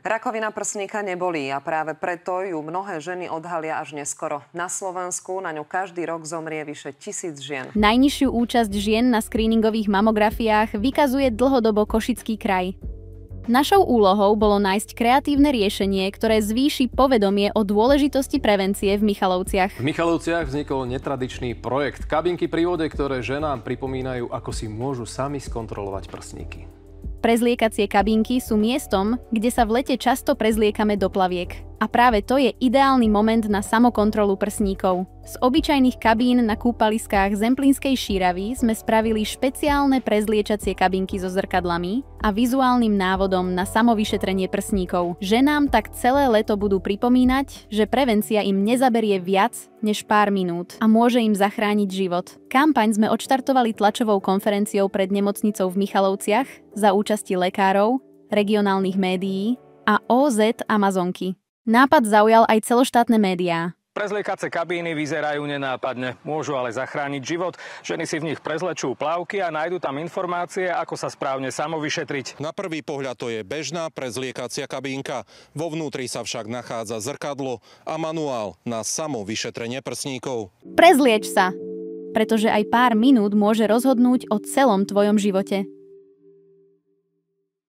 Rakovina prsníka nebolí a práve preto ju mnohé ženy odhalia až neskoro. Na Slovensku na ňu každý rok zomrie vyše 1000 žien. Najnižšiu účasť žien na skríningových mamografiách vykazuje dlhodobo Košický kraj. Našou úlohou bolo nájsť kreatívne riešenie, ktoré zvýši povedomie o dôležitosti prevencie v Michalovciach. V Michalovciach vznikol netradičný projekt kabinky pri vode, ktoré ženám pripomínajú, ako si môžu sami skontrolovať prsníky. Prezliekacie kabinky sú miestom, kde sa v lete často prezliekame do plaviek. A práve to je ideálny moment na samokontrolu prsníkov. Z obyčajných kabín na kúpaliskách Zemplínskej Šíravy sme spravili špeciálne prezliečacie kabinky so zrkadlami a vizuálnym návodom na samovyšetrenie prsníkov. Ženám tak celé leto budú pripomínať, že prevencia im nezaberie viac než pár minút a môže im zachrániť život. Kampaň sme odštartovali tlačovou konferenciou pred nemocnicou v Michalovciach za účasti lekárov, regionálnych médií a OZ Amazonky. Nápad zaujal aj celoštátne médiá. Prezliekace kabíny vyzerajú nenápadne, môžu ale zachrániť život. Ženy si v nich prezlečú plavky a nájdu tam informácie, ako sa správne samovyšetriť. Na prvý pohľad to je bežná prezliekacia kabínka. Vo vnútri sa však nachádza zrkadlo a manuál na samovyšetrenie prsníkov. Prezlieč sa, pretože aj pár minút môže rozhodnúť o celom tvojom živote.